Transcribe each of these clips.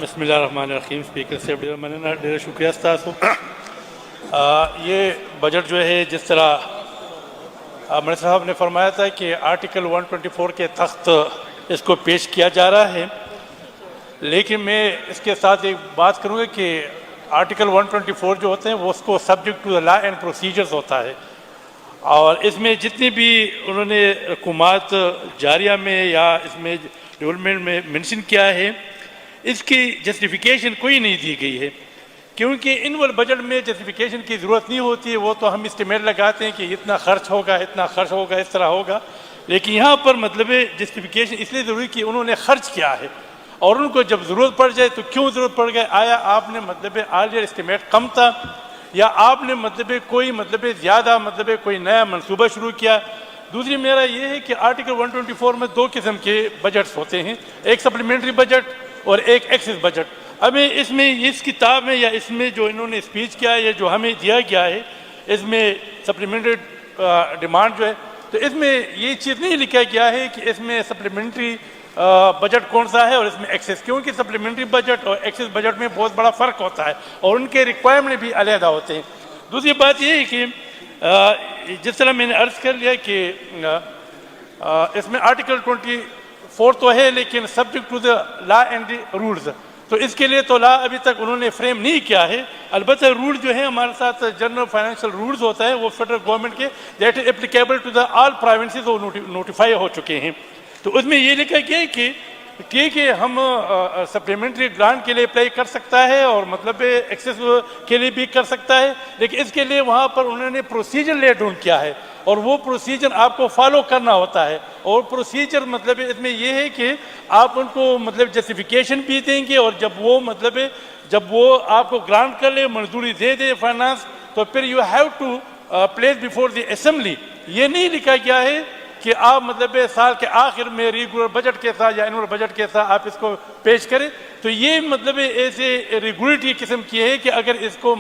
بسم اللہ الرحمن الرحیم. اسپیکر صاحب ڈیرا شکریہ استاذ. یہ بجٹ جو ہے جس طرح منی صاحب نے فرمایا تھا کہ آرٹیکل 124 کے تحت اس کو پیش کیا جا رہا ہے، لیکن میں اس کے ساتھ ایک بات کروں گا کہ آرٹیکل 124 جو ہوتے ہیں وہ اس کو subject to the law and procedures ہوتا ہے، اور اس میں جتنی بھی انہوں نے رقومات جاریہ میں یا اس میں ڈیولپمنٹ میں منشن کیا ہے، اس کی جسٹیفیکیشن کوئی نہیں دی گئی ہے، کیونکہ انول بجٹ میں جسٹیفیکیشن کی ضرورت نہیں ہوتی ہے. وہ تو ہم اسٹیمیٹ لگاتے ہیں کہ اتنا خرچ ہوگا، اتنا خرچ ہوگا، اس طرح ہوگا، لیکن یہاں پر مطلب جسٹیفیکیشن اس لیے ضروری کہ انہوں نے خرچ کیا ہے، اور ان کو جب ضرورت پڑ جائے تو کیوں ضرورت پڑ گئے. آیا آپ نے مطلب آرلیئر اسٹیمیٹ کم تھا، یا آپ نے مطلب کوئی زیادہ کوئی نیا منصوبہ شروع کیا. دوسری میرا یہ ہے کہ آرٹیکل 124 میں دو قسم کے بجٹس ہوتے ہیں، ایک سپلیمنٹری بجٹ اور ایک ایکسس بجٹ. اب اس میں اس کتاب میں یا اس میں جو انہوں نے اسپیچ کیا ہے، جو ہمیں دیا گیا ہے، اس میں سپلیمنٹری ڈیمانڈ جو ہے، تو اس میں یہ چیز نہیں لکھا گیا ہے کہ اس میں سپلیمنٹری بجٹ کون سا ہے اور اس میں ایکسس، کیونکہ سپلیمنٹری بجٹ اور ایکسس بجٹ میں بہت بڑا فرق ہوتا ہے اور ان کے ریکوائرمنٹ بھی علیحدہ ہوتے ہیں. دوسری بات یہ ہے کہ جس طرح میں نے عرض کر لیا کہ اس میں آرٹیکل 24 تو ہے، لیکن subject to the law and rules, تو اس کے لیے تو لا ابھی تک انہوں نے فریم نہیں کیا ہے. البتہ رول جو ہے ہمارے ساتھ جنرل فائنینشیل رولز ہوتا ہے، وہ فیڈرل گورنمنٹ کے that is applicable to the all provinces, وہ نوٹیفائی ہو چکے ہیں. تو اس میں یہ لکھا گیا ہے کہ ہم سپلیمنٹری گرانٹ کے لیے اپلائی کر سکتا ہے اور ایکسس کے لیے بھی کر سکتا ہے، لیکن اس کے لیے وہاں پر انہوں نے پروسیجر لے ڈاؤن کیا ہے، اور وہ پروسیجر آپ کو فالو کرنا ہوتا ہے. اور پروسیجر اس میں یہ ہے کہ آپ ان کو جسٹیفیکیشن بھی دیں گے، اور جب وہ آپ کو گرانٹ کر لے، منظوری دے دے فائنانس، تو پھر you have to place before the assembly. یہ نہیں لکھا گیا ہے کہ آپ سال کے آخر میں ریگولر بجٹ کے ساتھ یا انول بجٹ کے ساتھ آپ اس کو پیش کریں. تو یہ ایسے ریگولیٹری قسم کی ہے کہ اگر اس کو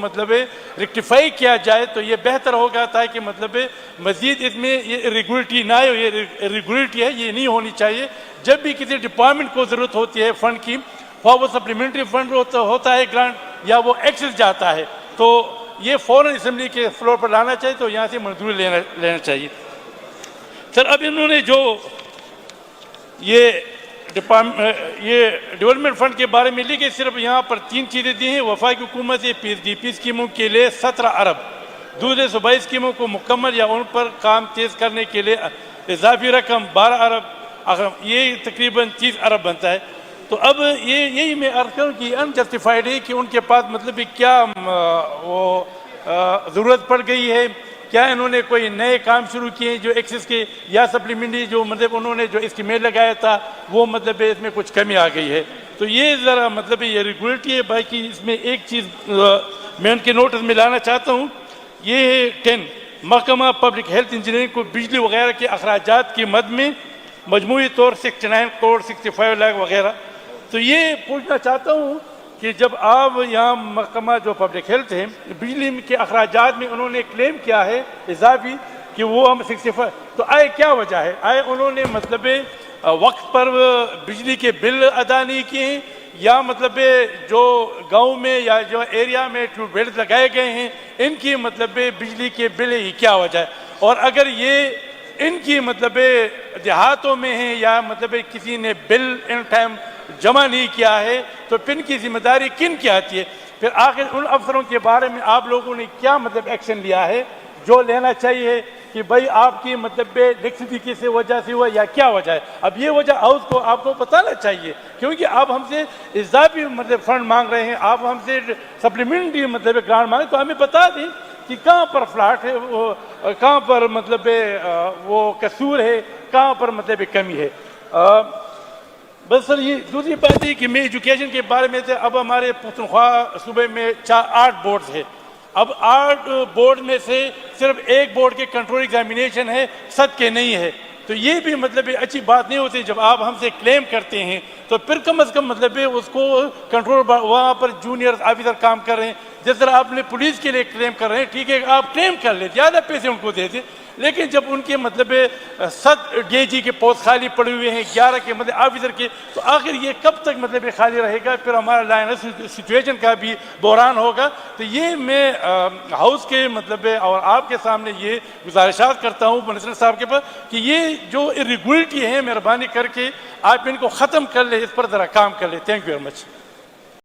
ریکٹیفائی کیا جائے تو یہ بہتر ہوگا، تاکہ مزید اس میں یہ ریگولیٹری نہ ہو. یہ ریگولیٹری ہے، یہ نہیں ہونی چاہیے. جب بھی کسی ڈپارٹمنٹ کو ضرورت ہوتی ہے فنڈ کی، وہ سپلیمنٹری فنڈ ہوتا ہے گرانٹ، یا وہ ایکسس جاتا ہے، تو یہ فوراً اسمبلی کے فلور پر لانا چاہیے، تو یہاں سے منظوری لینا چاہیے. سر اب انہوں نے جو یہ ڈیولپمنٹ فنڈ کے بارے میں لکھے، صرف یہاں پر 3 چیزیں دی ہیں. وفاقی حکومت PSDP اسکیموں کے لیے 17 ارب، دوسرے صوبائی اسکیموں کو مکمل یا ان پر کام تیز کرنے کے لیے اضافی رقم 12 ارب، یہ تقریباً 30 ارب بنتا ہے. تو اب یہی میں عرض کروں کہ انجسٹیفائڈ ہے کہ ان کے پاس کیا وہ ضرورت پڑ گئی ہے، کیا انہوں نے کوئی نئے کام شروع کیے جو ایکسس کے، یا سپلیمنٹری جو انہوں نے جو اسٹیمیٹ لگایا تھا وہ اس میں کچھ کمی آ گئی ہے. تو یہ ذرا یہ ریگولیٹری ہے. باقی اس میں ایک چیز میں ان کے نوٹس میں لانا چاہتا ہوں، یہ ہے 10 محکمہ پبلک ہیلتھ انجینئرنگ کو بجلی وغیرہ کے اخراجات کی مد میں مجموعی طور 69 کروڑ 65 لاکھ وغیرہ. تو یہ پوچھنا چاہتا ہوں کہ جب آپ یہاں محکمہ جو پبلک ہیلتھ ہے، بجلی کے اخراجات میں انہوں نے کلیم کیا ہے اضافی کہ وہ ہم 65، تو آئے کیا وجہ ہے؟ آئے انہوں نے وقت پر بجلی کے بل ادا نہیں کیے، یا جو گاؤں میں یا جو ایریا میں ٹیوب ویلز لگائے گئے ہیں ان کی بجلی کے بل ہی کیا وجہ ہے؟ اور اگر یہ ان کی دیہاتوں میں ہیں یا کسی نے بل ان ٹائم جمع نہیں کیا ہے، تو پھر کی ذمہ داری کن کی آتی ہے؟ پھر آخر ان افسروں کے بارے میں آپ لوگوں نے کیا ایکشن لیا ہے جو لینا چاہیے کہ بھائی آپ کی لیکسٹی کس وجہ سے ہوا یا کیا وجہ ہے؟ اب یہ وجہ ہاؤس کو آپ کو بتانا چاہیے، کیونکہ آپ ہم سے اضافی فنڈ مانگ رہے ہیں، آپ ہم سے سپلیمنٹری گرانٹ مانگ، تو ہمیں بتا دیں کہ کہاں پر فلاٹ ہے، کہاں پر وہ قصور ہے، کہاں پر کمی ہے. بس سر یہ دوسری بات ہے کہ میں ایجوکیشن کے بارے میں تھے. اب ہمارے پختونخوا صوبے میں 8 بورڈز ہیں. اب 8 بورڈ میں سے صرف ایک بورڈ کے کنٹرول ایگزامینیشن ہے، 7 کے نہیں ہے. تو یہ بھی اچھی بات نہیں ہوتی. جب آپ ہم سے کلیم کرتے ہیں تو پھر کم از کم اس کو کنٹرول وہاں پر جونیئر آفیسر کام کر رہے ہیں. جس طرح آپ نے پولیس کے لیے کلیم کر رہے ہیں، ٹھیک ہے آپ کلیم کر لیں، زیادہ پیسے ان کو دے دیں، لیکن جب ان کے مطلب 7 DIG کے پوسٹ خالی پڑے ہوئے ہیں، 11 کے مطلب آفیسر کے، تو آخر یہ کب تک مطلب خالی رہے گا؟ پھر ہمارا لائنس سچویشن کا بھی بحران ہوگا۔ تو یہ میں ہاؤس کے مطلب اور آپ کے سامنے یہ گزارشات کرتا ہوں منسٹر صاحب کے پاس کہ یہ جو irregularity ہیں مہربانی کر کے آپ ان کو ختم کر لیں، اس پر ذرا کام کر لیں۔ Thank you very much.